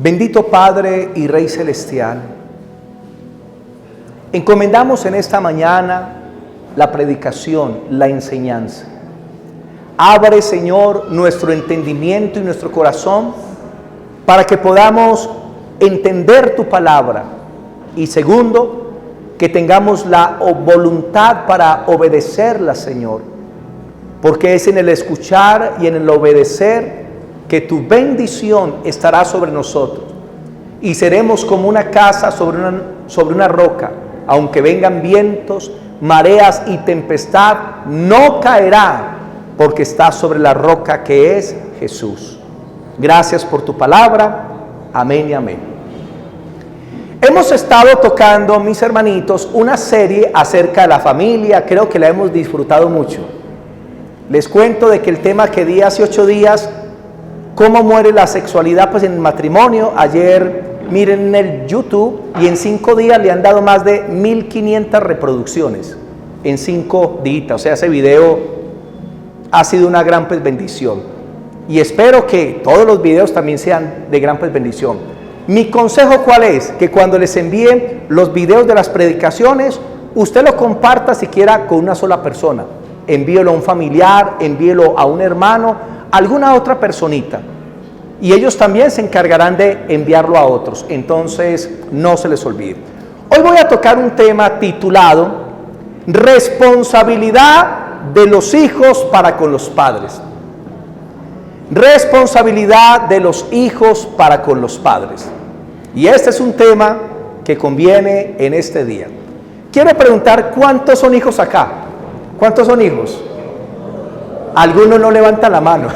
Bendito Padre y Rey Celestial, encomendamos en esta mañana la predicación, la enseñanza. Abre, Señor, nuestro entendimiento y nuestro corazón para que podamos entender tu palabra. Y segundo, que tengamos la voluntad para obedecerla, Señor. Porque es en el escuchar y en el obedecer que tu bendición estará sobre nosotros. Y seremos como una casa sobre una roca. Aunque vengan vientos, mareas y tempestad, no caerá, porque está sobre la roca que es Jesús. Gracias por tu palabra. Amén y amén. Hemos estado tocando, mis hermanitos, una serie acerca de la familia. Creo que la hemos disfrutado mucho. Les cuento de que el tema que di hace 8 días, cómo muere la sexualidad pues en el matrimonio. Ayer miren en el YouTube y en 5 días le han dado más de 1500 reproducciones. En 5 días, o sea, ese video ha sido una gran pues bendición. Y espero que todos los videos también sean de gran pues bendición. Mi consejo, ¿cuál es? Que cuando les envíen los videos de las predicaciones, usted lo comparta siquiera con una sola persona. Envíelo a un familiar, envíelo a un hermano, a alguna otra personita. Y ellos también se encargarán de enviarlo a otros. Entonces, no se les olvide. Hoy voy a tocar un tema titulado Responsabilidad de los hijos para con los padres. Responsabilidad de los hijos para con los padres. Y este es un tema que conviene en este día. Quiero preguntar, ¿cuántos son hijos acá? ¿Cuántos son hijos? Algunos no levantan la mano.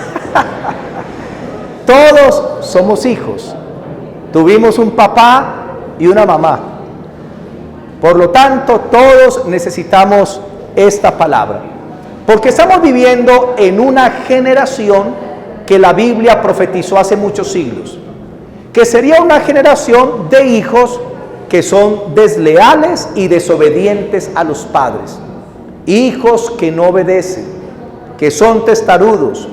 Todos somos hijos. Tuvimos un papá y una mamá. Por lo tanto, todos necesitamos esta palabra. Porque estamos viviendo en una generación que la Biblia profetizó hace muchos siglos. Que sería una generación de hijos que son desleales y desobedientes a los padres. Hijos que no obedecen, que son testarudos,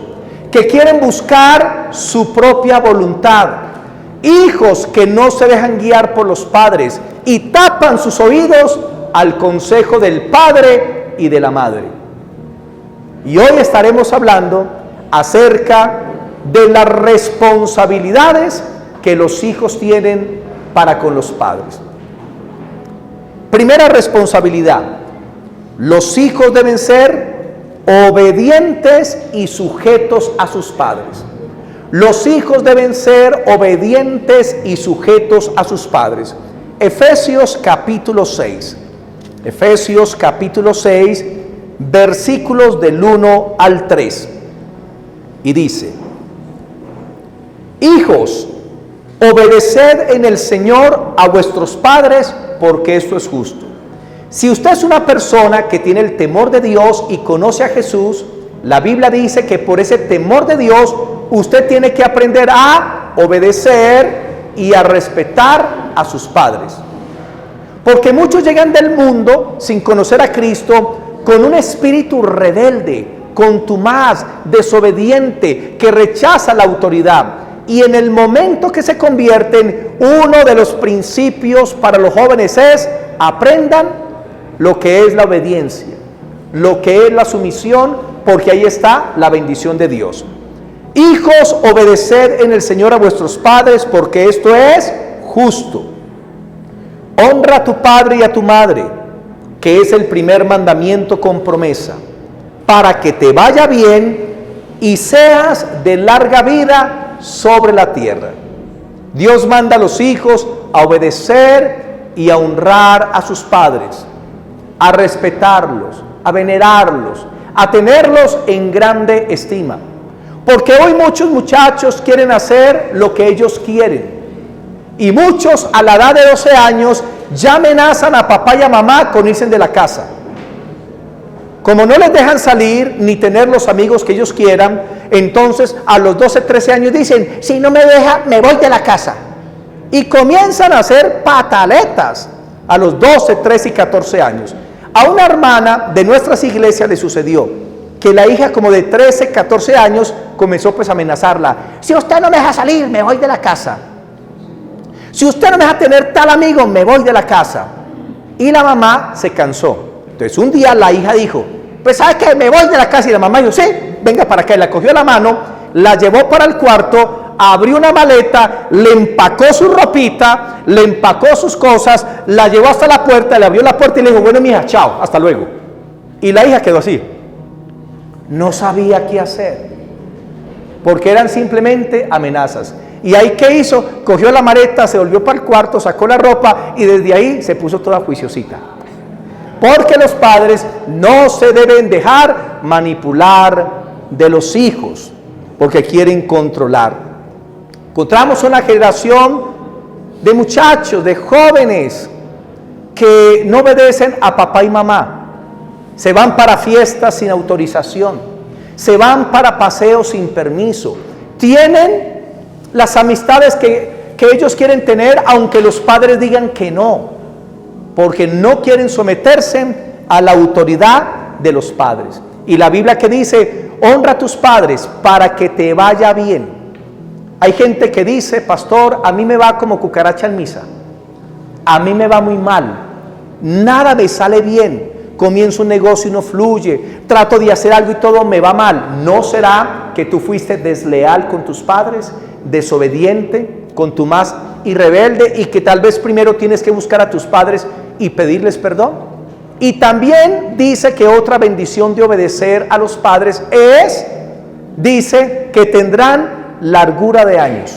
que quieren buscar su propia voluntad. Hijos que no se dejan guiar por los padres y tapan sus oídos al consejo del padre y de la madre. Y hoy estaremos hablando acerca de las responsabilidades que los hijos tienen para con los padres. Primera responsabilidad: los hijos deben ser obedientes y sujetos a sus padres. Los hijos deben ser obedientes y sujetos a sus padres. Efesios capítulo 6. Efesios capítulo 6, versículos del 1 al 3. Y dice: hijos, obedeced en el Señor a vuestros padres, porque esto es justo. Si usted es una persona que tiene el temor de Dios y conoce a Jesús, la Biblia dice que por ese temor de Dios, usted tiene que aprender a obedecer y a respetar a sus padres. Porque muchos llegan del mundo sin conocer a Cristo con un espíritu rebelde, contumaz, desobediente, que rechaza la autoridad. Y en el momento que se convierten, uno de los principios para los jóvenes es: aprendan lo que es la obediencia, lo que es la sumisión, porque ahí está la bendición de Dios. Hijos, obedeced en el Señor a vuestros padres, porque esto es justo. Honra a tu padre y a tu madre, que es el primer mandamiento con promesa, para que te vaya bien y seas de larga vida sobre la tierra. Dios manda a los hijos a obedecer y a honrar a sus padres, a respetarlos, a venerarlos, a tenerlos en grande estima. Porque hoy muchos muchachos quieren hacer lo que ellos quieren. Y muchos a la edad de 12 años ya amenazan a papá y a mamá con irse de la casa. Como no les dejan salir ni tener los amigos que ellos quieran, entonces a los 12, 13 años dicen: si no me deja, me voy de la casa. Y comienzan a hacer pataletas a los 12, 13 y 14 años. A una hermana de nuestras iglesias le sucedió que la hija como de 13, 14 años comenzó pues a amenazarla: si usted no me deja salir, me voy de la casa. Si usted no me deja tener tal amigo, me voy de la casa. Y la mamá se cansó. Entonces un día la hija dijo, pues ¿sabe qué? Me voy de la casa. Y la mamá dijo, sí, venga para acá. Y la cogió la mano, la llevó para el cuarto, abrió una maleta, le empacó su ropita, le empacó sus cosas, la llevó hasta la puerta, le abrió la puerta y le dijo, bueno, mija, chao, hasta luego. Y la hija quedó así. No sabía qué hacer, porque eran simplemente amenazas. Y ahí, ¿qué hizo? Cogió la maleta, se volvió para el cuarto, sacó la ropa y desde ahí se puso toda juiciosita. Porque los padres no se deben dejar manipular de los hijos, porque quieren controlar. Encontramos una generación de muchachos, de jóvenes, que no obedecen a papá y mamá. Se van para fiestas sin autorización, se van para paseos sin permiso, tienen las amistades que ellos quieren tener, aunque los padres digan que no, porque no quieren someterse a la autoridad de los padres. Y la Biblia que dice, honra a tus padres para que te vaya bien. Hay gente que dice, pastor, a mí me va como cucaracha en misa, a mí me va muy mal, nada me sale bien. Comienzo un negocio y no fluye, trato de hacer algo y todo me va mal. ¿No será que tú fuiste desleal con tus padres, desobediente, contumaz y rebelde, y que tal vez primero tienes que buscar a tus padres y pedirles perdón? Y también dice que otra bendición de obedecer a los padres es, dice que tendrán largura de años.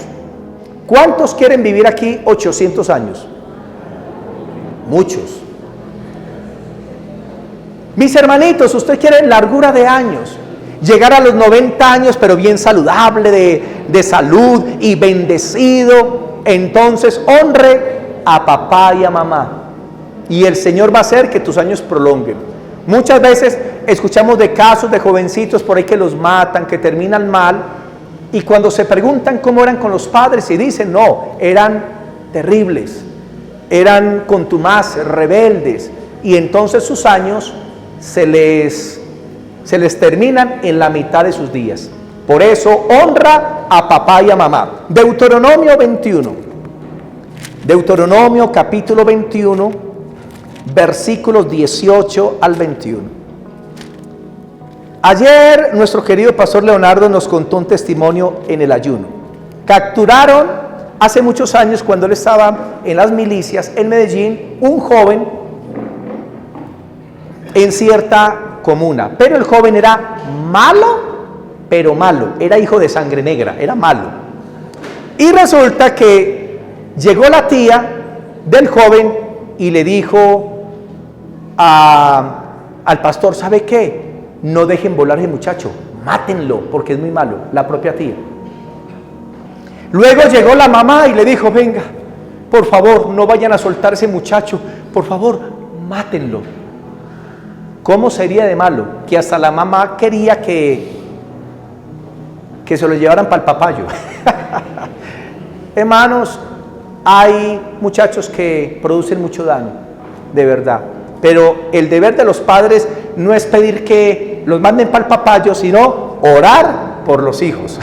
¿Cuántos quieren vivir aquí 800 años? Muchos. Mis hermanitos, usted quiere largura de años, llegar a los 90 años, pero bien saludable, de salud y bendecido. Entonces honre a papá y a mamá, y el Señor va a hacer que tus años prolonguen. Muchas veces escuchamos de casos de jovencitos por ahí que los matan, que terminan mal, y cuando se preguntan cómo eran con los padres, y dicen, no, eran terribles, eran contumaces, rebeldes, y entonces sus años se les terminan en la mitad de sus días. Por eso honra a papá y a mamá. Deuteronomio 21, Deuteronomio capítulo 21, versículos 18 al 21. Ayer nuestro querido pastor Leonardo nos contó un testimonio en el ayuno. Capturaron hace muchos años, cuando él estaba en las milicias en Medellín, un joven en cierta comuna, pero el joven era malo, pero malo, era hijo de sangre negra, era malo. Y resulta que llegó la tía del joven y le dijo al pastor, ¿sabe qué? No dejen volar a ese muchacho, mátenlo porque es muy malo, la propia tía. Luego llegó la mamá y le dijo, venga, por favor, no vayan a soltar a ese muchacho, por favor, mátenlo. ¿Cómo sería de malo? Que hasta la mamá quería que se lo llevaran para el papayo. Hermanos, hay muchachos que producen mucho daño, de verdad. Pero el deber de los padres no es pedir que los manden para el papayo, sino orar por los hijos.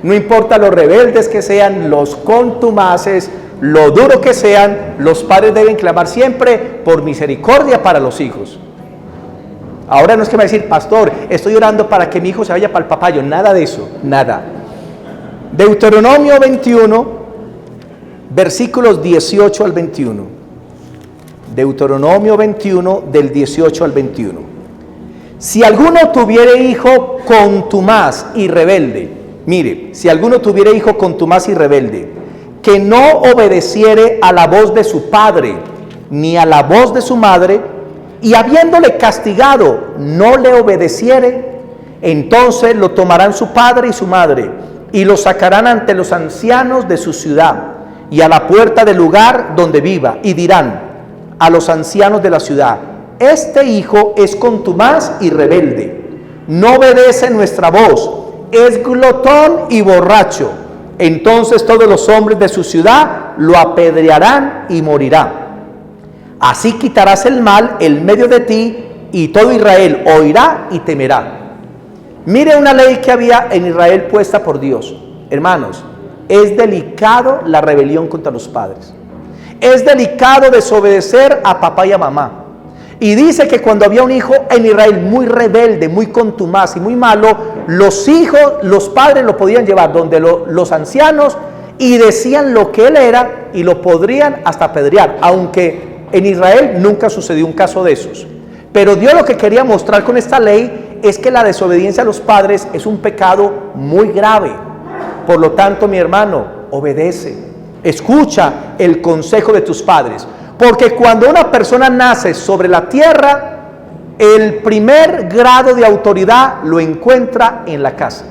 No importa los rebeldes que sean, los contumaces, lo duro que sean, los padres deben clamar siempre por misericordia para los hijos. Ahora no es que me va a decir, pastor, estoy orando para que mi hijo se vaya para el papayo. Nada de eso, nada. Deuteronomio 21, versículos 18 al 21. Deuteronomio 21, del 18 al 21. Si alguno tuviere hijo contumaz y rebelde, mire, si alguno tuviere hijo contumaz y rebelde, que no obedeciere a la voz de su padre, ni a la voz de su madre, y habiéndole castigado, no le obedeciere, entonces lo tomarán su padre y su madre, y lo sacarán ante los ancianos de su ciudad, y a la puerta del lugar donde viva, y dirán a los ancianos de la ciudad, este hijo es contumaz y rebelde, no obedece nuestra voz, es glotón y borracho. Entonces todos los hombres de su ciudad lo apedrearán y morirá. Así quitarás el mal en medio de ti, y todo Israel oirá y temerá. Mire una ley que había en Israel puesta por Dios. Hermanos, es delicado la rebelión contra los padres. Es delicado desobedecer a papá y a mamá. Y dice que cuando había un hijo en Israel muy rebelde, muy contumaz y muy malo, los padres lo podían llevar donde los ancianos y decían lo que él era y lo podrían hasta apedrear, aunque en Israel nunca sucedió un caso de esos. Pero Dios lo que quería mostrar con esta ley es que la desobediencia a los padres es un pecado muy grave. Por lo tanto, mi hermano, obedece, escucha el consejo de tus padres. Porque cuando una persona nace sobre la tierra, el primer grado de autoridad lo encuentra en la casa.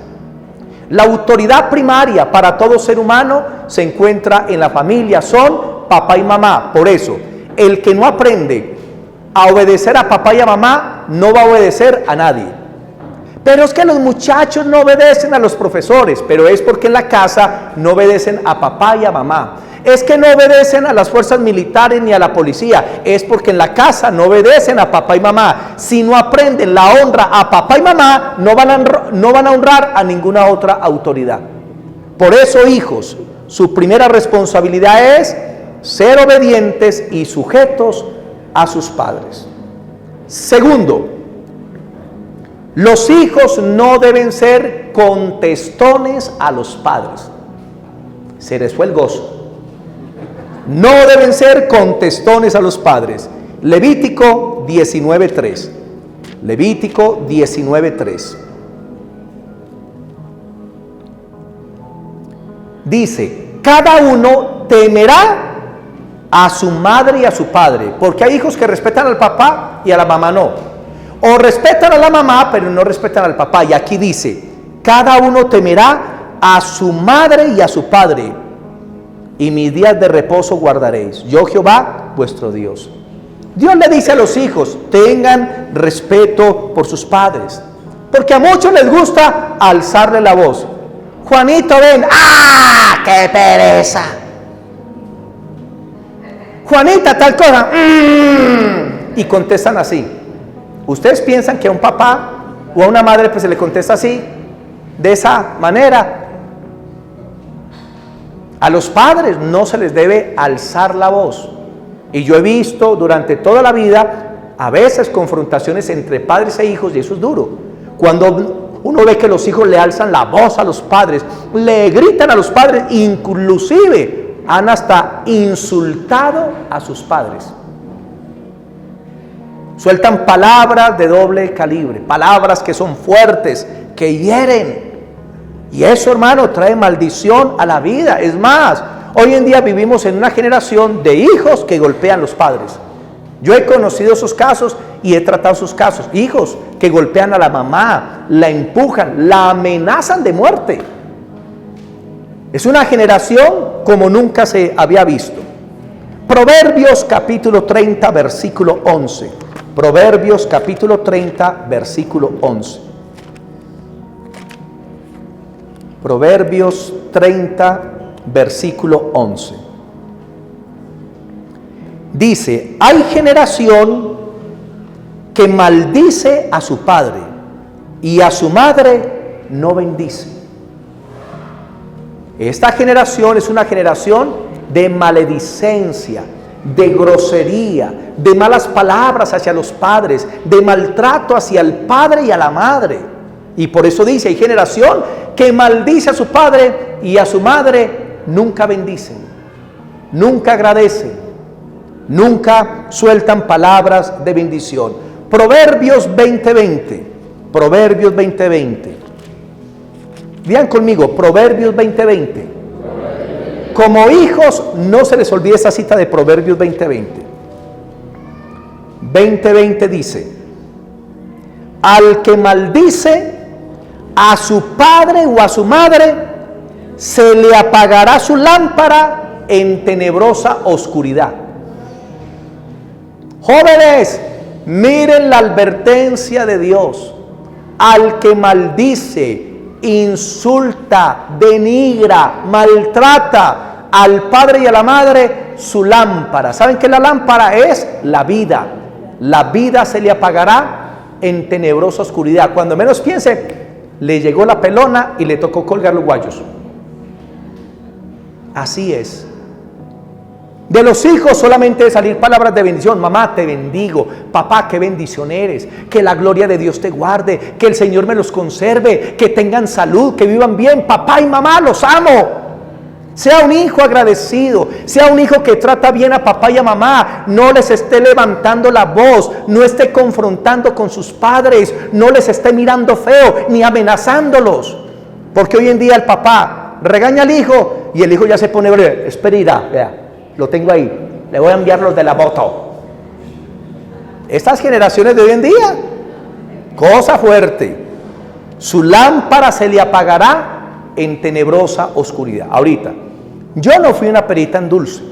La autoridad primaria para todo ser humano se encuentra en la familia, son papá y mamá. Por eso, el que no aprende a obedecer a papá y a mamá, no va a obedecer a nadie. Pero es que los muchachos no obedecen a los profesores, pero es porque en la casa no obedecen a papá y a mamá. Es que no obedecen a las fuerzas militares ni a la policía, es porque en la casa no obedecen a papá y mamá. Si no aprenden la honra a papá y mamá, no van a honrar a ninguna otra autoridad. Por eso, hijos, su primera responsabilidad es ser obedientes y sujetos a sus padres. Segundo, los hijos no deben ser contestones a los padres. Se les fue el gozo. No deben ser contestones a los padres. Levítico 19:3. Levítico 19:3. Dice, cada uno temerá a su madre y a su padre, porque hay hijos que respetan al papá y a la mamá no. O respetan a la mamá, pero no respetan al papá. Y aquí dice, cada uno temerá a su madre y a su padre, y mis días de reposo guardaréis. Yo, Jehová, vuestro Dios. Dios le dice a los hijos, tengan respeto por sus padres, porque a muchos les gusta alzarle la voz. Juanito, ven. ¡Ah, qué pereza! Juanita, tal cosa. Y contestan así. ¿Ustedes piensan que a un papá o a una madre pues se le contesta así, de esa manera? A los padres no se les debe alzar la voz. Y yo he visto durante toda la vida a veces confrontaciones entre padres e hijos, y eso es duro. Cuando uno ve que los hijos le alzan la voz a los padres, le gritan a los padres, inclusive han hasta insultado a sus padres. Sueltan palabras de doble calibre, palabras que son fuertes, que hieren. Y eso, hermano, trae maldición a la vida. Es más, hoy en día vivimos en una generación de hijos que golpean a los padres. Yo he conocido esos casos y he tratado esos casos. Hijos que golpean a la mamá, la empujan, la amenazan de muerte. Es una generación como nunca se había visto. Proverbios capítulo 30, versículo 11. Proverbios capítulo 30, versículo 11. Proverbios 30, versículo 11. Dice, hay generación que maldice a su padre y a su madre no bendice. Esta generación es una generación de maledicencia, de grosería, de malas palabras hacia los padres, de maltrato hacia el padre y a la madre. Y por eso dice, hay generación que maldice a su padre y a su madre nunca bendicen, nunca agradecen, nunca sueltan palabras de bendición. Proverbios 20:20. Proverbios 20:20. Vean conmigo, Proverbios 20:20. Como hijos, no se les olvide esa cita de Proverbios 20:20. 20:20 dice, al que maldice a su padre o a su madre, se le apagará su lámpara en tenebrosa oscuridad. Jóvenes, miren la advertencia de Dios. Al que maldice, insulta, denigra, maltrata al padre y a la madre, su lámpara. ¿Saben qué la lámpara es? La vida. La vida se le apagará en tenebrosa oscuridad. Cuando menos piense, le llegó la pelona y le tocó colgar los guayos. Así es. De los hijos solamente de salir palabras de bendición. Mamá, te bendigo. Papá, qué bendición eres. Que la gloria de Dios te guarde. Que el Señor me los conserve. Que tengan salud, que vivan bien. Papá y mamá, los amo. Sea un hijo agradecido. Sea un hijo que trata bien a papá y a mamá. No les esté levantando la voz. No esté confrontando con sus padres. No les esté mirando feo ni amenazándolos. Porque hoy en día el papá regaña al hijo y el hijo ya se pone, espera, vea. Lo tengo ahí, le voy a enviar los de la moto. Estas generaciones de hoy en día, cosa fuerte. Su lámpara se le apagará en tenebrosa oscuridad. Ahorita, yo no fui una perita en dulce.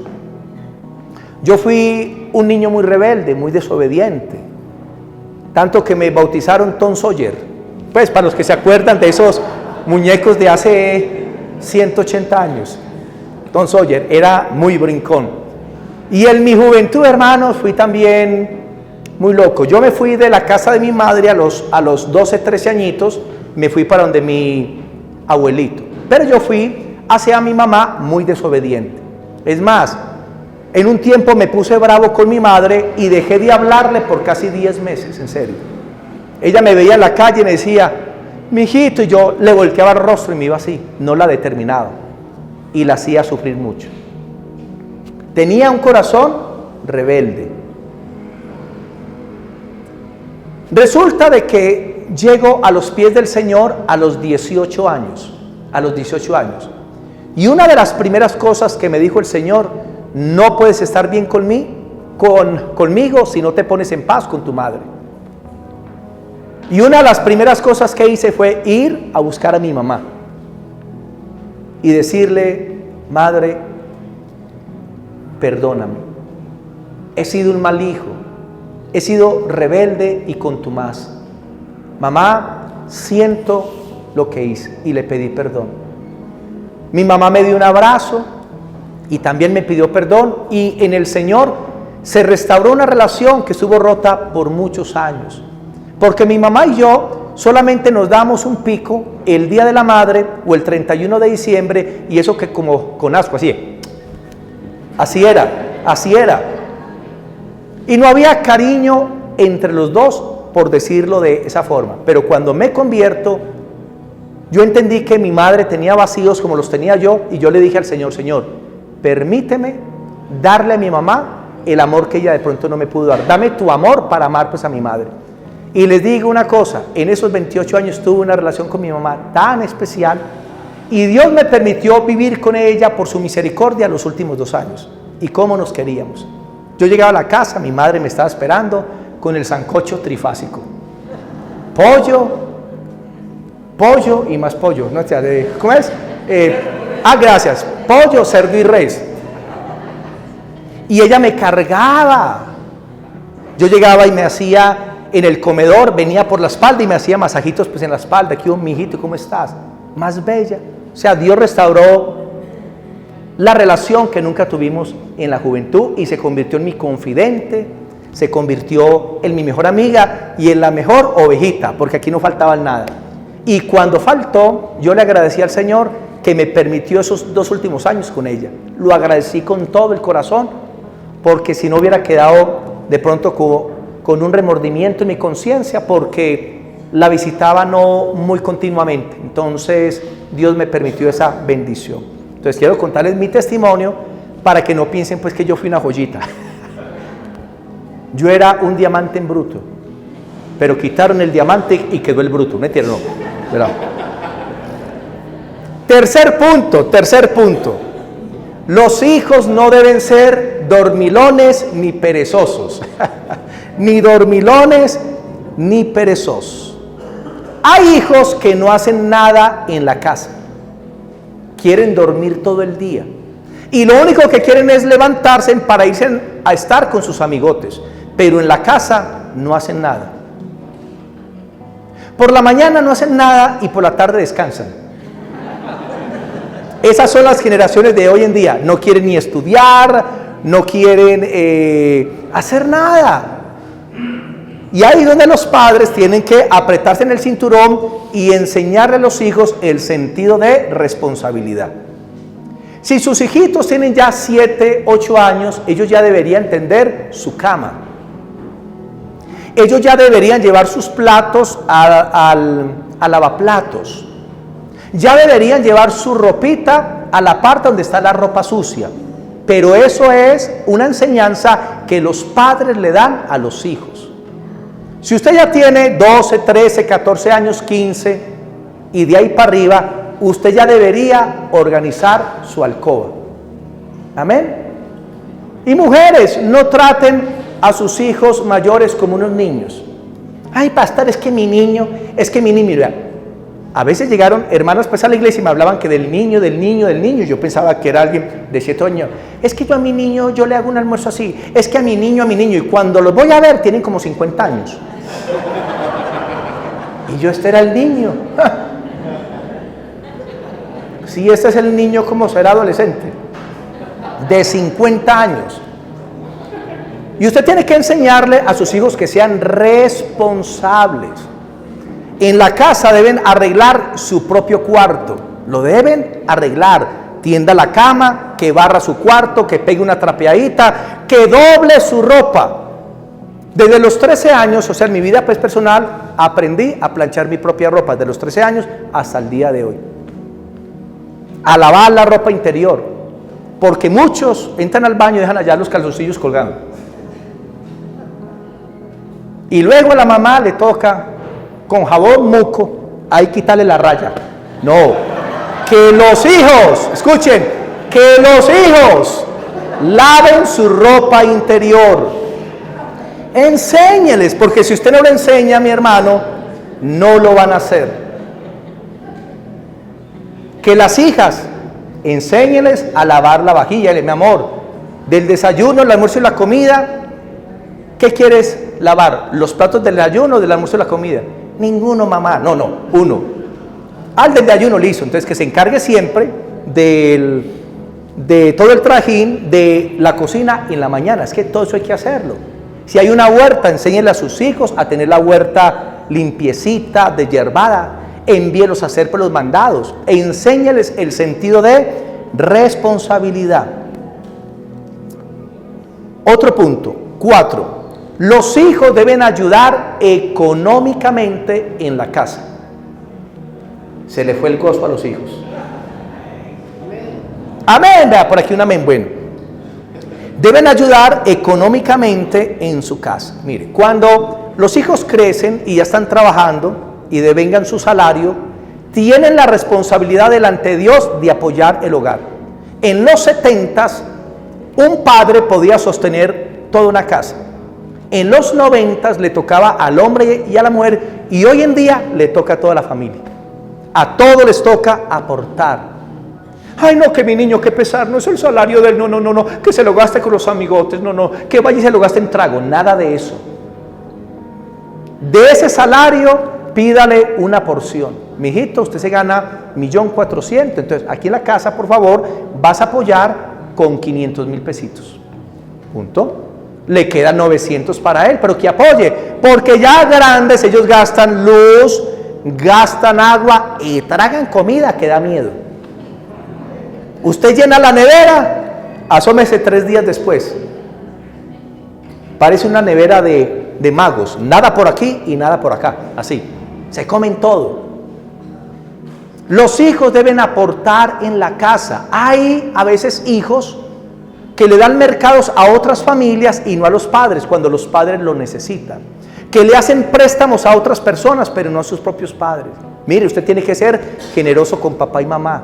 Yo fui un niño muy rebelde, muy desobediente. Tanto que me bautizaron Tom Sawyer. Pues para los que se acuerdan de esos muñecos de hace 180 años. Tom Sawyer era muy brincón. Y en mi juventud, hermanos, fui también muy loco. Yo me fui de la casa de mi madre a los 12, 13 añitos, me fui para donde mi abuelito. Pero yo fui hacia mi mamá muy desobediente. Es más, en un tiempo me puse bravo con mi madre y dejé de hablarle por casi 10 meses, en serio. Ella me veía en la calle y me decía, mijito, y yo le volteaba el rostro y me iba así, no la determinaba. Y la hacía sufrir mucho. Tenía un corazón rebelde. Resulta de que llego a los pies del Señor a los 18 años. A los 18 años. Y una de las primeras cosas que me dijo el Señor, no puedes estar bien conmigo si no te pones en paz con tu madre. Y una de las primeras cosas que hice fue ir a buscar a mi mamá. Y decirle, madre, perdóname, he sido un mal hijo, he sido rebelde y contumaz. Mamá, siento lo que hice y le pedí perdón. Mi mamá me dio un abrazo y también me pidió perdón y en el Señor se restauró una relación que estuvo rota por muchos años. Porque mi mamá y yo solamente nos damos un pico el Día de la Madre o el 31 de diciembre y eso que como con asco, así era. Y no había cariño entre los dos, por decirlo de esa forma. Pero cuando me convierto, yo entendí que mi madre tenía vacíos como los tenía yo y yo le dije al Señor, Señor, permíteme darle a mi mamá el amor que ella de pronto no me pudo dar. Dame tu amor para amar pues a mi madre. Y les digo una cosa, en esos 28 años tuve una relación con mi mamá tan especial y Dios me permitió vivir con ella por su misericordia los últimos 2 años. Y cómo nos queríamos. Yo llegaba a la casa, mi madre me estaba esperando con el sancocho trifásico. Pollo y más pollo. ¿No? ¿Cómo es? Gracias. Pollo, cerdo y res. Y ella me cargaba. Yo llegaba y me hacía en el comedor, venía por la espalda y me hacía masajitos pues en la espalda. Aquí, mijito, ¿cómo estás? Más bella. O sea, Dios restauró la relación que nunca tuvimos en la juventud y se convirtió en mi confidente, se convirtió en mi mejor amiga y en la mejor ovejita, porque aquí no faltaba nada. Y cuando faltó, yo le agradecí al Señor que me permitió esos 2 últimos años con ella. Lo agradecí con todo el corazón, porque si no hubiera quedado de pronto con un remordimiento en mi conciencia, porque la visitaba no muy continuamente. Entonces Dios me permitió esa bendición. Entonces quiero contarles mi testimonio para que no piensen pues que yo fui una joyita. Yo era un diamante en bruto, pero quitaron el diamante y quedó el bruto. ¿Me entienden? No. Pero. Tercer punto. Los hijos no deben ser dormilones ni perezosos. Ni dormilones ni perezosos. Hay hijos que no hacen nada en la casa. Quieren dormir todo el día. Y lo único que quieren es levantarse para irse a estar con sus amigotes. Pero en la casa no hacen nada. Por la mañana no hacen nada y por la tarde descansan. Esas son las generaciones de hoy en día. No quieren ni estudiar, no quieren hacer nada. Y ahí donde los padres tienen que apretarse en el cinturón y enseñarle a los hijos el sentido de responsabilidad. Si sus hijitos tienen ya 7, 8 años, ellos ya deberían tender su cama. Ellos ya deberían llevar sus platos al lavaplatos. Ya deberían llevar su ropita a la parte donde está la ropa sucia. Pero eso es una enseñanza que los padres le dan a los hijos. Si usted ya tiene 12, 13, 14 años, 15 y de ahí para arriba, usted ya debería organizar su alcoba. Amén. Y mujeres, no traten a sus hijos mayores como unos niños. Ay, pastor, es que mi niño. Mira, a veces llegaron hermanos pues a la iglesia y me hablaban que del niño. Yo pensaba que era alguien de 7 años. Es que yo a mi niño, yo le hago un almuerzo así. Es que a mi niño. Y cuando los voy a ver, tienen como 50 años. Y yo, este era el niño. Si este es el niño, ¿cómo será adolescente? De 50 años. Y usted tiene que enseñarle a sus hijos que sean responsables. En la casa deben arreglar su propio cuarto. Lo deben arreglar. Tienda la cama, que barra su cuarto, que pegue una trapeadita, que doble su ropa. Desde los 13 años, o sea, en mi vida pues, personal, aprendí a planchar mi propia ropa. De los 13 años hasta el día de hoy. A lavar la ropa interior. Porque muchos entran al baño y dejan allá los calzoncillos colgando. Y luego a la mamá le toca con jabón muco, ahí quitarle la raya. No, que los hijos, escuchen, que los hijos laven su ropa interior. Enséñeles, porque si usted no lo enseña, mi hermano, no lo van a hacer. Que las hijas, enséñeles a lavar la vajilla. Mi amor, del desayuno, el almuerzo y la comida, ¿qué quieres lavar? ¿Los platos del desayuno, del almuerzo y la comida? Ninguno, mamá. No, uno. Al del desayuno, listo. Entonces que se encargue siempre de todo el trajín de la cocina en la mañana. Es que todo eso hay que hacerlo. Si hay una huerta, enséñenle a sus hijos a tener la huerta limpiecita, deshierbada. Envíelos a hacer por los mandados. Enséñeles el sentido de responsabilidad. Otro punto. 4. Los hijos deben ayudar económicamente en la casa. Se le fue el gozo a los hijos. Amén. Vea, por aquí un amén. Bueno, deben ayudar económicamente en su casa. Mire, cuando los hijos crecen y ya están trabajando y devengan su salario, tienen la responsabilidad delante de Dios de apoyar el hogar. En los 70s, un padre podía sostener toda una casa. En los 90s le tocaba al hombre y a la mujer, y hoy en día le toca a toda la familia. A todos les toca aportar. Ay, no, que mi niño, qué pesar, no es el salario del no, que se lo gaste con los amigotes, que vaya y se lo gaste en trago, nada de eso. De ese salario, pídale una porción. Mijito, usted se gana 1.400.000, entonces aquí en la casa, por favor, vas a apoyar con 500.000 pesitos. Punto. Le quedan 900 para él, pero que apoye, porque ya grandes ellos gastan luz, gastan agua y tragan comida que da miedo. Usted llena la nevera, asómese 3 días después. Parece una nevera de magos, nada por aquí y nada por acá, así, se comen todo. Los hijos deben aportar en la casa. Hay a veces hijos que le dan mercados a otras familias y no a los padres cuando los padres lo necesitan, que le hacen préstamos a otras personas pero no a sus propios padres. Mire, usted tiene que ser generoso con papá y mamá.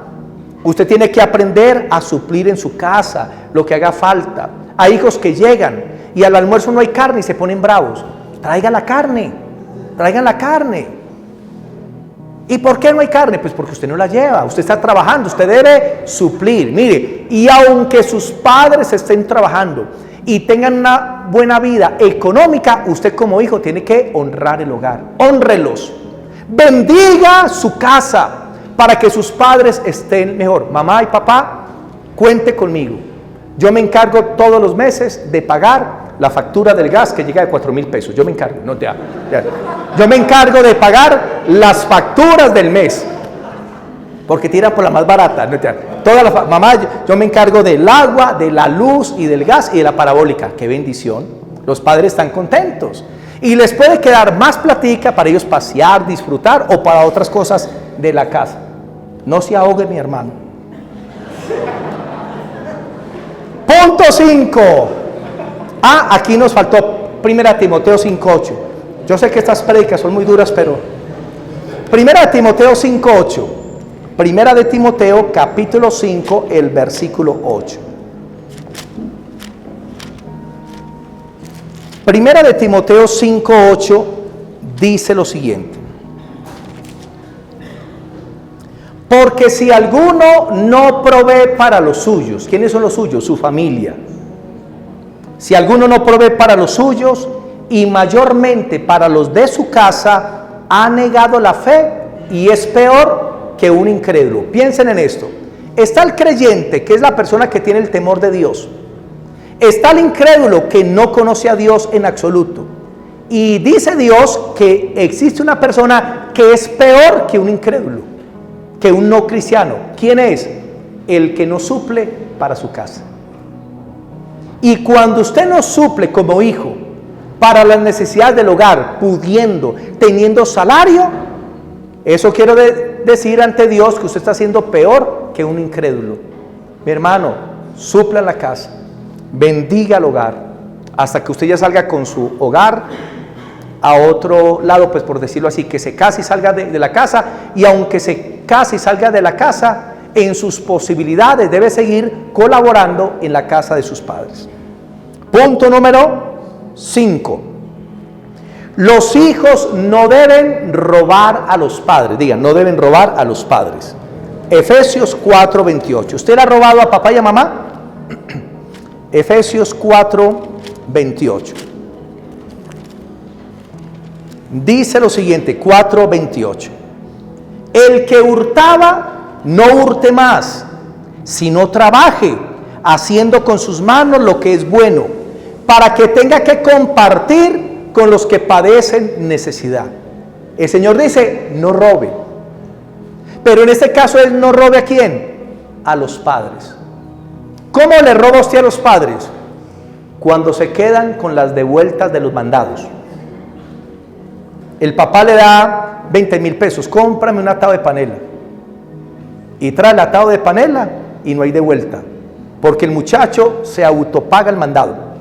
Usted tiene que aprender a suplir en su casa lo que haga falta. Hay hijos que llegan y al almuerzo no hay carne y se ponen bravos. Traigan la carne. ¿Y por qué no hay carne? Pues porque usted no la lleva, usted está trabajando, usted debe suplir. Mire, y aunque sus padres estén trabajando y tengan una buena vida económica, usted como hijo tiene que honrar el hogar. Hónrelos. Bendiga su casa para que sus padres estén mejor. Mamá y papá, cuente conmigo. Yo me encargo todos los meses de pagar la factura del gas que llega de 4.000 pesos. Yo me encargo, yo me encargo de pagar las facturas del mes. porque tiran por la más barata. Mamá, yo me encargo del agua, de la luz y del gas y de la parabólica. ¡Qué bendición! Los padres están contentos. Y les puede quedar más platica para ellos pasear, disfrutar o para otras cosas de la casa. No se ahogue, mi hermano. Punto 5. Aquí nos faltó 1 Timoteo 5:8. Yo sé que estas prédicas son muy duras, pero 1 Timoteo 5:8. 1 de Timoteo capítulo 5, el versículo 8. 1 de Timoteo 5:8 dice lo siguiente: porque si alguno no provee para los suyos, ¿quiénes son los suyos? Su familia. Si alguno no provee para los suyos y mayormente para los de su casa, ha negado la fe y es peor que un incrédulo. Piensen en esto. Está el creyente, que es la persona que tiene el temor de Dios. Está el incrédulo, que no conoce a Dios en absoluto. Y dice Dios que existe una persona que es peor que un incrédulo, que un no cristiano. ¿Quién es? El que no suple para su casa. Y cuando usted no suple como hijo para las necesidades del hogar, pudiendo, teniendo salario, eso quiere decir ante Dios que usted está siendo peor que un incrédulo. Mi hermano, supla la casa, bendiga el hogar, hasta que usted ya salga con su hogar a otro lado, pues por decirlo así, que se case y salga de la casa. Y aunque se case y salga de la casa, en sus posibilidades debe seguir colaborando en la casa de sus padres. Punto número 5. Los hijos no deben robar a los padres. Digan, no deben robar a los padres. Efesios 4:28. ¿Usted ha robado a papá y a mamá? Efesios 4:28. Dice lo siguiente, 4:28. El que hurtaba, no hurte más, sino trabaje, haciendo con sus manos lo que es bueno, para que tenga que compartir con los que padecen necesidad. El Señor dice, no robe. Pero en este caso Él no robe ¿a quién? A los padres. ¿Cómo le roba usted a los padres? Cuando se quedan con las devueltas de los mandados. El papá le da 20,000 pesos, cómprame un atado de panela. Y trae el atado de panela y no hay devuelta, porque el muchacho se autopaga el mandado.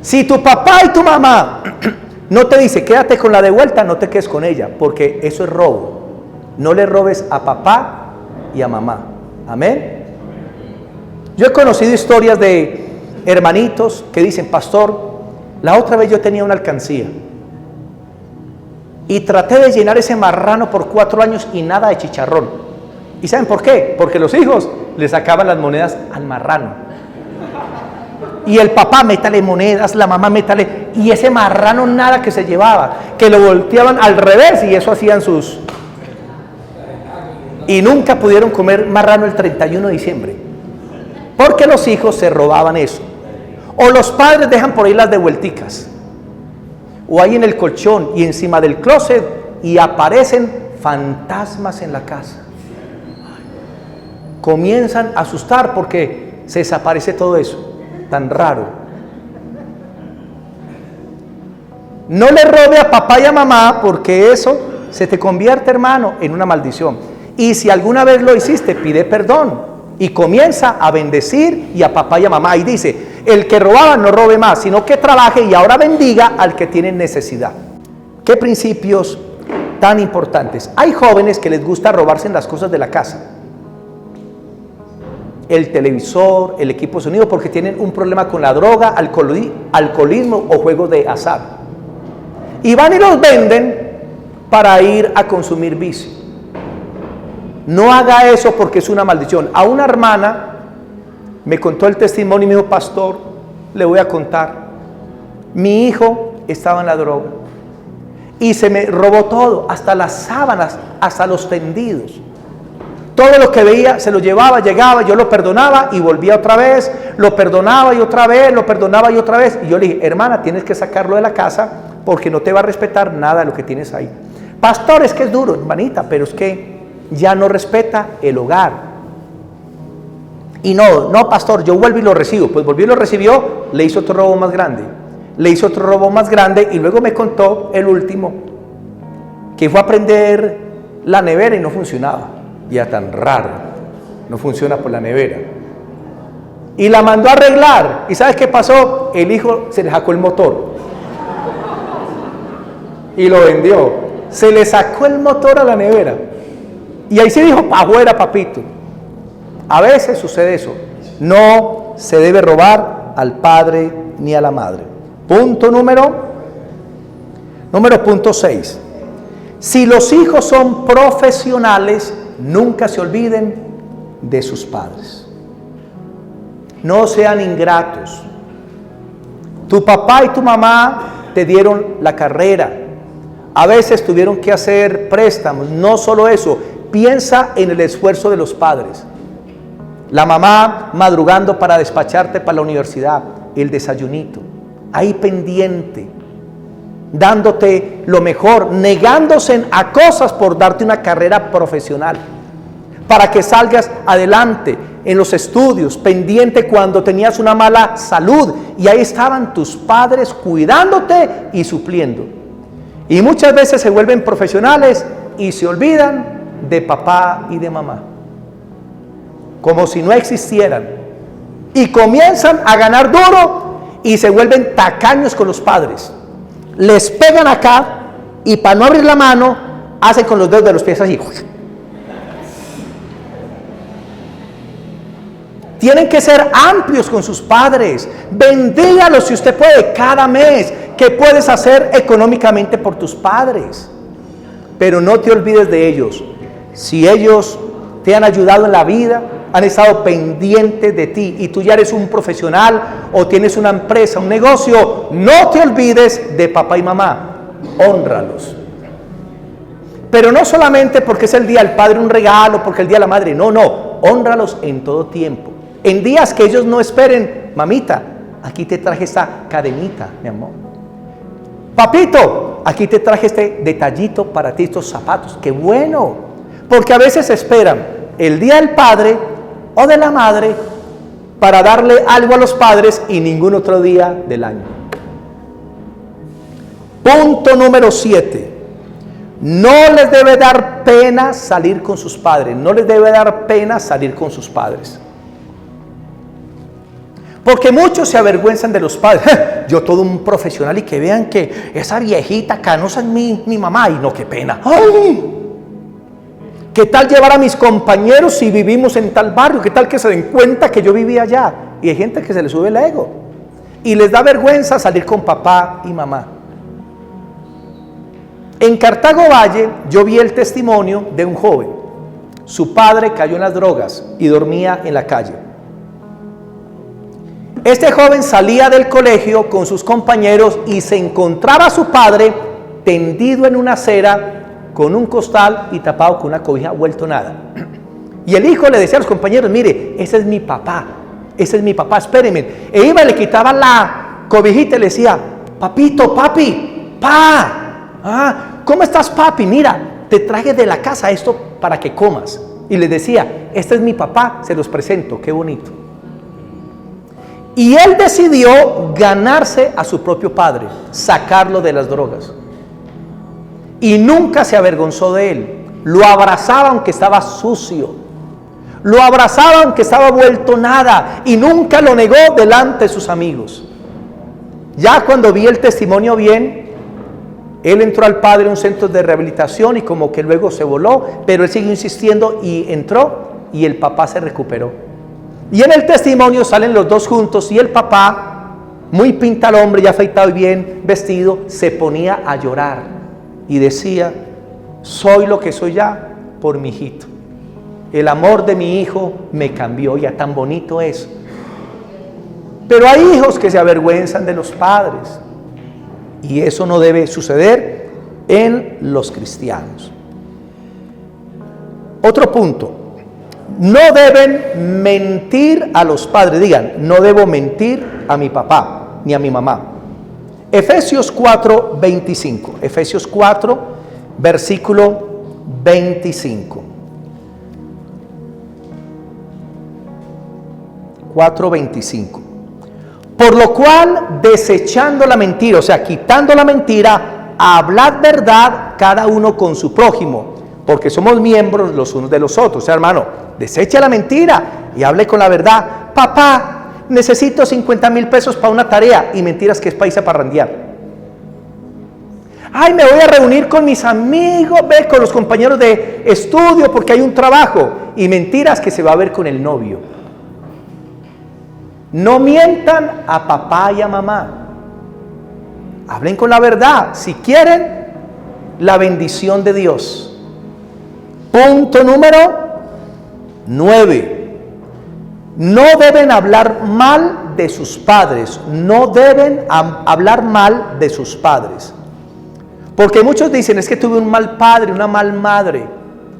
Si tu papá y tu mamá no te dice quédate con la devuelta, no te quedes con ella, porque eso es robo. No le robes a papá y a mamá. Amén. Yo he conocido historias de hermanitos que dicen, pastor, la otra vez yo tenía una alcancía y traté de llenar ese marrano por 4 años y nada de chicharrón. ¿Y saben por qué? Porque los hijos le sacaban las monedas al marrano. Y el papá métale monedas, la mamá métale, y ese marrano nada que se llevaba, que lo volteaban al revés y eso hacían sus... Y nunca pudieron comer marrano el 31 de diciembre, porque los hijos se robaban eso. O los padres dejan por ahí las devuelticas, o ahí en el colchón y encima del closet, y aparecen fantasmas en la casa. Comienzan a asustar porque se desaparece todo eso tan raro. No le robe a papá y a mamá, porque eso se te convierte, hermano, en una maldición. Y si alguna vez lo hiciste, pide perdón y comienza a bendecir y a papá y a mamá. Y dice, el que robaba no robe más, sino que trabaje y ahora bendiga al que tiene necesidad. ¿Qué principios tan importantes? Hay jóvenes que les gusta robarse en las cosas de la casa. El televisor, el equipo de sonido, porque tienen un problema con la droga, alcoholismo o juegos de azar. Y van y los venden para ir a consumir vicio. No haga eso porque es una maldición. A una hermana me contó el testimonio y me dijo, pastor, le voy a contar. Mi hijo estaba en la droga y se me robó todo, hasta las sábanas, hasta los tendidos. Todo lo que veía se lo llevaba, llegaba, yo lo perdonaba y volvía otra vez, lo perdonaba y otra vez, lo perdonaba y otra vez. Y yo le dije, hermana, tienes que sacarlo de la casa porque no te va a respetar nada de lo que tienes ahí. Pastor, es que es duro, hermanita, pero es que ya no respeta el hogar. Y no, pastor, yo vuelvo y lo recibo. Pues volvió y lo recibió, le hizo otro robo más grande. Le hizo otro robo más grande y luego me contó el último, que fue a prender la nevera y no funcionaba. Ya tan raro, no funciona por la nevera. Y la mandó a arreglar. ¿Y sabes qué pasó? El hijo se le sacó el motor y lo vendió. Se le sacó el motor a la nevera y ahí se dijo, pa' afuera, papito. A veces sucede eso. No se debe robar al padre ni a la madre. Punto número 6. Si los hijos son profesionales, nunca se olviden de sus padres. No sean ingratos. Tu papá y tu mamá te dieron la carrera. A veces tuvieron que hacer préstamos. No solo eso, piensa en el esfuerzo de los padres. La mamá madrugando para despacharte para la universidad, el desayunito, ahí pendiente, dándote lo mejor, negándose a cosas por darte una carrera profesional, para que salgas adelante en los estudios, pendiente cuando tenías una mala salud, y ahí estaban tus padres cuidándote y supliendo. Y muchas veces se vuelven profesionales y se olvidan de papá y de mamá, como si no existieran, y comienzan a ganar duro y se vuelven tacaños con los padres. Les pegan acá y para no abrir la mano hacen con los dedos de los pies así. Tienen que ser amplios con sus padres. Bendígalos si usted puede cada mes. ¿Qué puedes hacer económicamente por tus padres? Pero no te olvides de ellos. Si ellos te han ayudado en la vida, han estado pendientes de ti y tú ya eres un profesional o tienes una empresa, un negocio, no te olvides de papá y mamá. Hónralos. Pero no solamente porque es el día del padre un regalo, porque el día de la madre, no, hónralos en todo tiempo. En días que ellos no esperen, mamita, aquí te traje esta cadenita, mi amor. Papito, aquí te traje este detallito para ti, estos zapatos. ¡Qué bueno! Porque a veces esperan el día del padre o de la madre para darle algo a los padres y ningún otro día del año. Punto número 7. No les debe dar pena salir con sus padres. No les debe dar pena salir con sus padres. Porque muchos se avergüenzan de los padres. Yo todo un profesional y que vean que esa viejita canosa es mi mamá. Y no, qué pena. ¡Ay! ¿Qué tal llevar a mis compañeros si vivimos en tal barrio? ¿Qué tal que se den cuenta que yo vivía allá? Y hay gente que se le sube el ego y les da vergüenza salir con papá y mamá. En Cartago Valle yo vi el testimonio de un joven. Su padre cayó en las drogas y dormía en la calle. Este joven salía del colegio con sus compañeros y se encontraba a su padre tendido en una acera con un costal y tapado con una cobija, vuelto nada. Y el hijo le decía a los compañeros, mire, ese es mi papá, espérenme. E iba y le quitaba la cobijita y le decía, papito, papi, ¿cómo estás, papi? Mira, te traje de la casa esto para que comas. Y les decía, este es mi papá, se los presento, qué bonito. Y él decidió ganarse a su propio padre, sacarlo de las drogas. Y nunca se avergonzó de él. Lo abrazaba aunque estaba sucio. Lo abrazaba aunque estaba vuelto nada. Y nunca lo negó delante de sus amigos. Ya cuando vi el testimonio bien, él entró al padre en un centro de rehabilitación y como que luego se voló, pero él siguió insistiendo y entró y el papá se recuperó. Y en el testimonio salen los dos juntos y el papá, muy pinta al hombre, ya afeitado y bien vestido, se ponía a llorar y decía, soy lo que soy ya por mi hijito. El amor de mi hijo me cambió, ya tan bonito es. Pero hay hijos que se avergüenzan de los padres y eso no debe suceder en los cristianos. Otro punto. No deben mentir a los padres. Digan, no debo mentir a mi papá ni a mi mamá. Efesios 4:25. Efesios 4, versículo 25. 4:25. Por lo cual, desechando la mentira, o sea, quitando la mentira, hablad verdad cada uno con su prójimo, porque somos miembros los unos de los otros. O sea, hermano, desecha la mentira y hable con la verdad. Papá, necesito 50,000 pesos para una tarea, y mentiras que es para irse a parrandear. Ay, me voy a reunir con mis amigos, con los compañeros de estudio porque hay un trabajo, y mentiras que se va a ver con el novio. No mientan a papá y a mamá. Hablen con la verdad si quieren la bendición de Dios. Punto número 9. No deben hablar mal de sus padres. No deben hablar mal de sus padres. Porque muchos dicen, es que tuve un mal padre, una mal madre.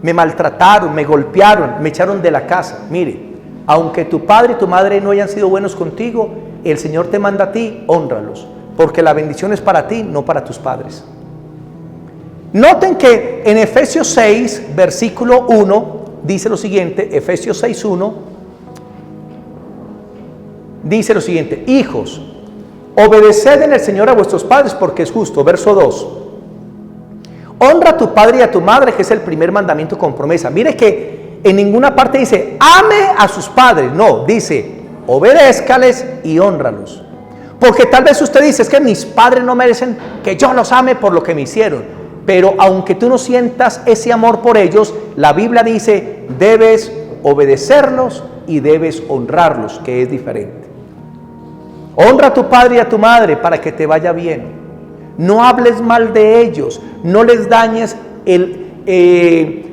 Me maltrataron, me golpearon, me echaron de la casa. Mire, aunque tu padre y tu madre no hayan sido buenos contigo, el Señor te manda a ti, hónralos, porque la bendición es para ti, no para tus padres. Noten que en Efesios 6, versículo 1, dice lo siguiente, Efesios 6:1, dice lo siguiente: hijos, obedeced en el Señor a vuestros padres porque es justo. Verso 2, honra a tu padre y a tu madre, que es el primer mandamiento con promesa. Mire que en ninguna parte dice ame a sus padres, no, dice obedézcales y hónralos. Porque tal vez usted dice, es que mis padres no merecen que yo los ame por lo que me hicieron. Pero aunque tú no sientas ese amor por ellos, la Biblia dice debes obedecerlos y debes honrarlos, que es diferente. Honra a tu padre y a tu madre para que te vaya bien. No hables mal de ellos, no les dañes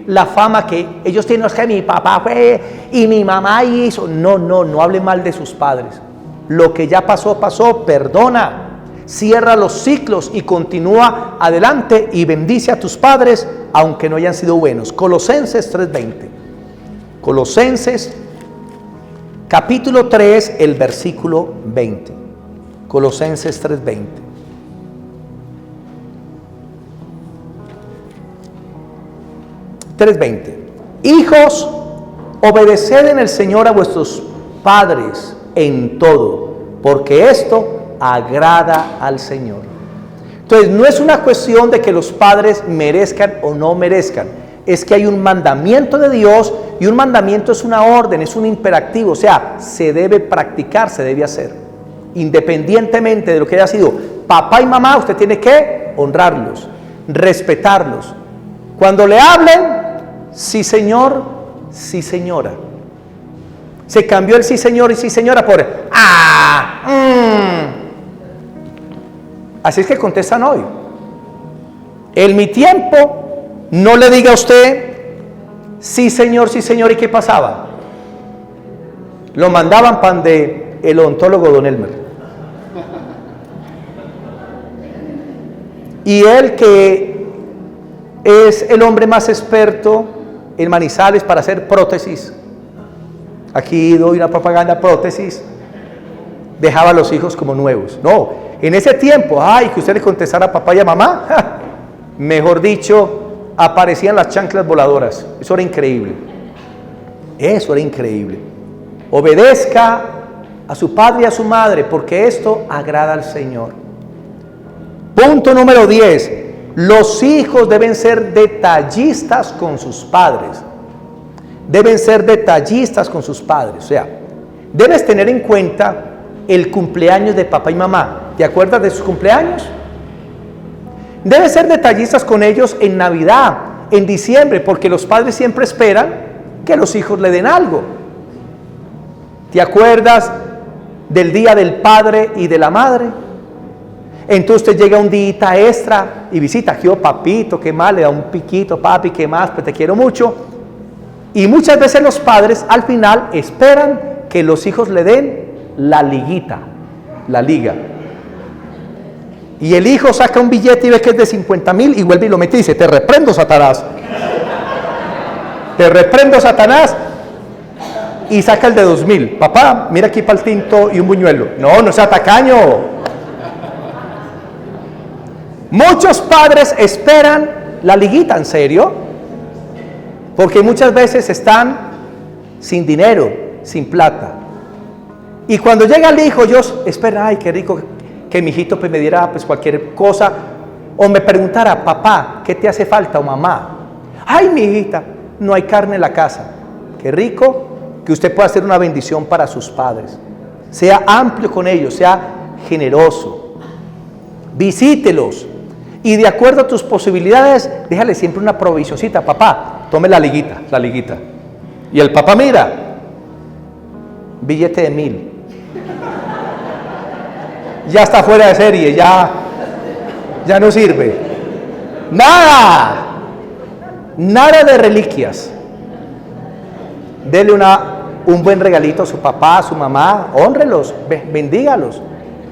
la fama que ellos tienen. Es que mi papá fue y mi mamá hizo. No hable mal de sus padres. Lo que ya pasó, pasó. Perdona, cierra los ciclos y continúa adelante y bendice a tus padres aunque no hayan sido buenos. Colosenses 3:20. Colosenses capítulo 3, el versículo 20. Colosenses 3:20. Hijos, obedeced en el Señor a vuestros padres en todo, porque esto agrada al Señor. Entonces, no es una cuestión de que los padres merezcan o no merezcan, es que hay un mandamiento de Dios, y un mandamiento es una orden, es un imperativo, o sea, se debe practicar, se debe hacer. Independientemente de lo que haya sido papá y mamá, usted tiene que honrarlos, respetarlos. Cuando le hablen, sí señor, sí señora. Se cambió el sí señor y sí señora por Así es que contestan hoy. En mi tiempo, no le diga a usted sí señor, ¿y qué pasaba? Lo mandaban pan de el odontólogo don Elmer. Y él, que es el hombre más experto en Manizales para hacer prótesis, aquí doy una propaganda, prótesis, dejaba a los hijos como nuevos. No, en ese tiempo, que usted le contestara a papá y a mamá, mejor dicho, aparecían las chanclas voladoras. Eso era increíble. Eso era increíble. Obedezca a su padre y a su madre, porque esto agrada al Señor. Punto número 10. Los hijos deben ser detallistas con sus padres. Deben ser detallistas con sus padres. O sea, debes tener en cuenta el cumpleaños de papá y mamá. ¿Te acuerdas de sus cumpleaños? Debes ser detallistas con ellos en Navidad, en diciembre, porque los padres siempre esperan que los hijos le den algo. ¿Te acuerdas del día del padre y de la madre? Entonces usted llega un día extra y visita, ¿qué papito? ¿Qué más? Le da un piquito, papi, ¿qué más? Pues te quiero mucho. Y muchas veces los padres al final esperan que los hijos le den la liguita, la liga. Y el hijo saca un billete y ve que es de 50,000 y vuelve y lo mete y dice, te reprendo, Satanás. Te reprendo, Satanás. Y saca el de 2,000. Papá, mira aquí para el tinto y un buñuelo. No sea tacaño. Muchos padres esperan la liguita, ¿en serio? Porque muchas veces están sin dinero, sin plata. Y cuando llega el hijo, ellos esperan, ay, qué rico que mi hijito pues, me diera pues, cualquier cosa. O me preguntara, papá, ¿qué te hace falta? O mamá, ay, mi hijita, no hay carne en la casa. Qué rico que usted pueda hacer una bendición para sus padres. Sea amplio con ellos, sea generoso. Visítelos. Y de acuerdo a tus posibilidades, déjale siempre una provisioncita. Papá, tome la liguita. Y el papá mira, billete de 1,000. Ya está fuera de serie, ya no sirve. Nada de reliquias. Dele un buen regalito a su papá, a su mamá, hónrelos, bendígalos.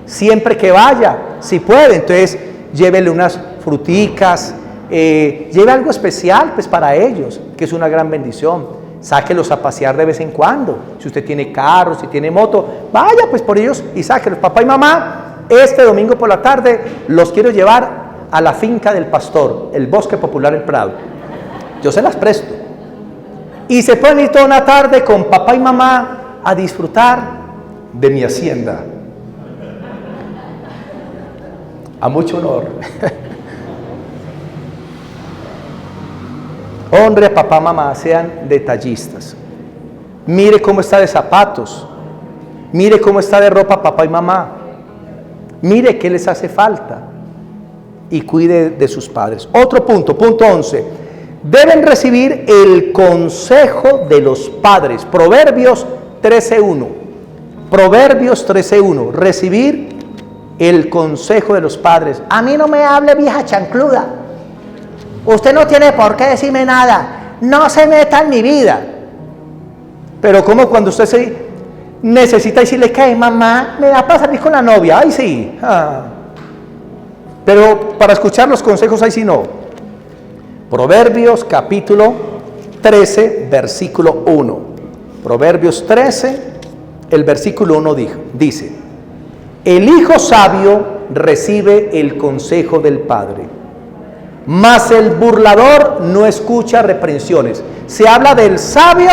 Siempre que vaya, si puede, entonces llévele unas fruticas, lleve algo especial pues para ellos, que es una gran bendición. Sáquelos a pasear de vez en cuando. Si usted tiene carro, si tiene moto, vaya pues por ellos y sáquelos. Papá y mamá, este domingo por la tarde los quiero llevar a la finca del pastor, el Bosque Popular El Prado. Yo se las presto. Y se pueden ir toda una tarde con papá y mamá a disfrutar de mi hacienda. A mucho honor. Honre a papá, mamá, sean detallistas. Mire cómo está de zapatos. Mire cómo está de ropa papá y mamá. Mire qué les hace falta. Y cuide de sus padres. Otro punto, punto 11. Deben recibir el consejo de los padres. Proverbios 13:1. Proverbios 13:1. Recibir el consejo de los padres. A mí no me hable, vieja chancluda. Usted no tiene por qué decirme nada. No se meta en mi vida. Pero como cuando usted se necesita decirle que mamá, me da para salir con la novia. Ay, sí. Pero para escuchar los consejos, ahí sí no. Proverbios capítulo 13, versículo 1. Proverbios 13, el versículo 1 dice: el hijo sabio recibe el consejo del padre, mas el burlador no escucha reprensiones. Se habla del sabio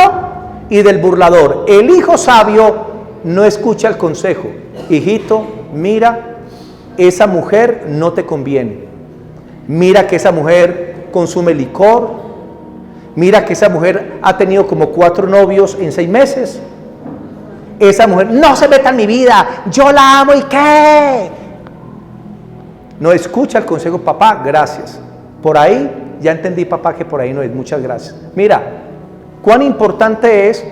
y del burlador. El hijo sabio no escucha el consejo. Hijito, mira, esa mujer no te conviene. Mira que esa mujer consume licor. Mira que esa mujer ha tenido como 4 novios en 6 meses. Esa mujer no se meta en mi vida. Yo la amo y ¿qué? No escucha el consejo. Papá, gracias. Por ahí, ya entendí, papá, que por ahí no es. Muchas gracias. Mira, cuán importante es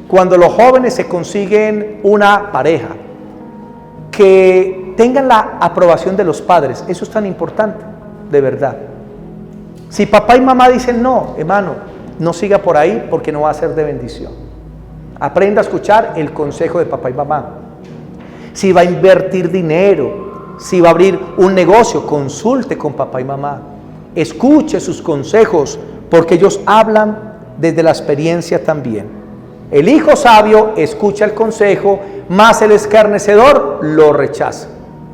cuando los jóvenes se consiguen una pareja, que tengan la aprobación de los padres. Eso es tan importante, de verdad. Si papá y mamá dicen no, hermano, no siga por ahí porque no va a ser de bendición. Aprenda a escuchar el consejo de papá y mamá. Si va a invertir dinero, si va a abrir un negocio, consulte con papá y mamá. Escuche sus consejos, porque ellos hablan desde la experiencia también. El hijo sabio escucha el consejo, mas el escarnecedor lo rechaza.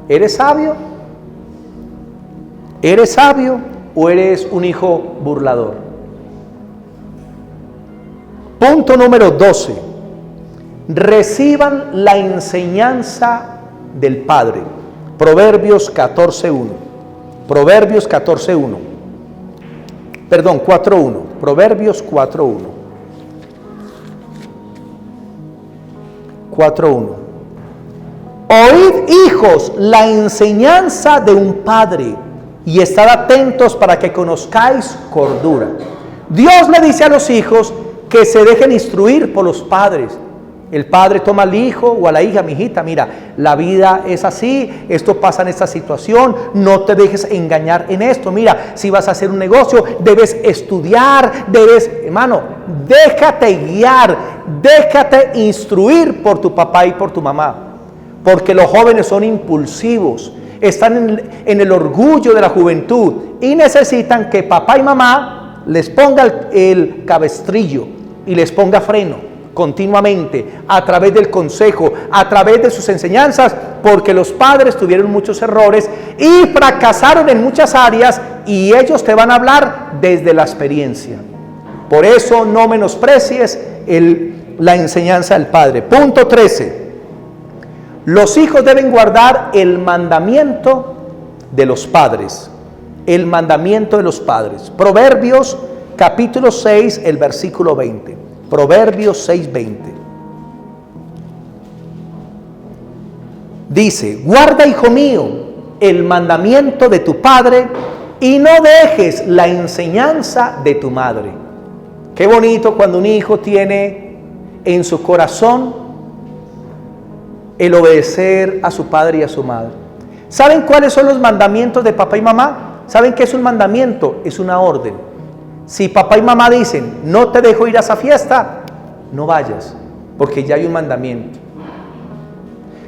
¿Eres sabio? ¿Eres sabio o eres un hijo burlador? Punto número 12. Reciban la enseñanza del Padre. Proverbios 14:1. Proverbios 14:1. Perdón, 4:1. Proverbios 4:1. 4:1. Oíd, hijos, la enseñanza de un padre, y estad atentos para que conozcáis cordura. Dios le dice a los hijos que se dejen instruir por los padres. El padre toma al hijo o a la hija: mi hijita, mira, la vida es así, esto pasa en esta situación, no te dejes engañar en esto. Mira, si vas a hacer un negocio, debes estudiar, hermano, déjate guiar, déjate instruir por tu papá y por tu mamá. Porque los jóvenes son impulsivos, están en el orgullo de la juventud y necesitan que papá y mamá les ponga el cabestrillo y les ponga freno. continuamente, a través del consejo, a través de sus enseñanzas, porque los padres tuvieron muchos errores y fracasaron en muchas áreas, y ellos te van a hablar desde la experiencia. Por eso no menosprecies la enseñanza del padre. Punto 13. Los hijos deben guardar el mandamiento de los padres. El mandamiento de los padres. Proverbios capítulo 6, el versículo 20. Proverbios 6, 20. Dice: guarda, hijo mío, el mandamiento de tu padre y no dejes la enseñanza de tu madre. Qué bonito cuando un hijo tiene en su corazón el obedecer a su padre y a su madre. ¿Saben cuáles son los mandamientos de papá y mamá? ¿Saben qué es un mandamiento? Es una orden. Si papá y mamá dicen: no te dejo ir a esa fiesta, no vayas, porque ya hay un mandamiento.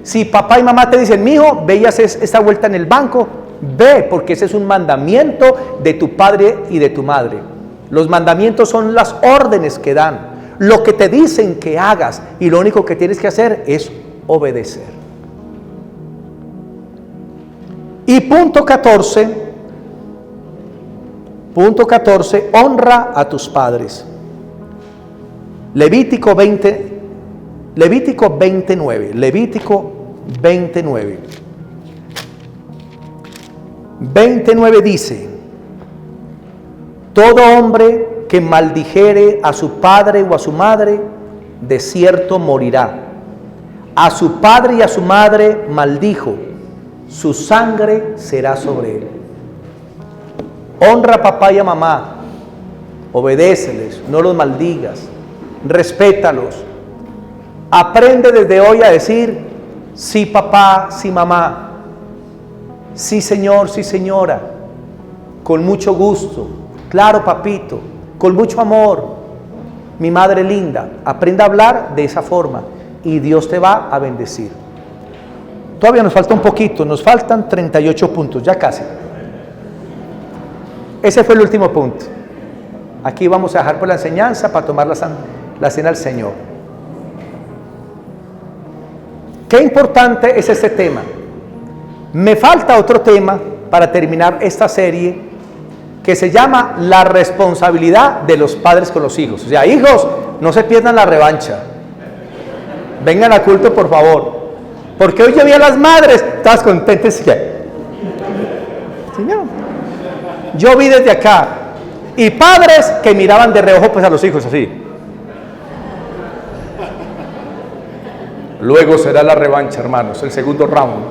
Si papá y mamá te dicen: mijo, ve y haces esta vuelta en el banco, ve, porque ese es un mandamiento de tu padre y de tu madre. Los mandamientos son las órdenes que dan, lo que te dicen que hagas, y lo único que tienes que hacer es obedecer. Y punto 14, honra a tus padres. Levítico 29. Levítico 29. 29 dice: todo hombre que maldijere a su padre o a su madre, de cierto morirá. A su padre y a su madre maldijo, su sangre será sobre él. Honra a papá y a mamá, obedéceles, no los maldigas, respétalos. Aprende desde hoy a decir: sí papá, sí mamá, sí señor, sí señora, con mucho gusto, claro papito, con mucho amor, mi madre linda. Aprenda a hablar de esa forma y Dios te va a bendecir. Todavía nos falta un poquito, nos faltan 38 puntos, ya casi. Ese fue el último punto. Aquí vamos a dejar por la enseñanza para tomar la cena del Señor. Qué importante es este tema. Me falta otro tema para terminar esta serie, que se llama la responsabilidad de los padres con los hijos. O sea, hijos, no se pierdan la revancha. Vengan a culto, por favor. Porque hoy yo vi a las madres, todas contentas. Señor, yo vi desde acá. Y padres que miraban de reojo pues a los hijos así. Luego será la revancha, hermanos, el segundo round.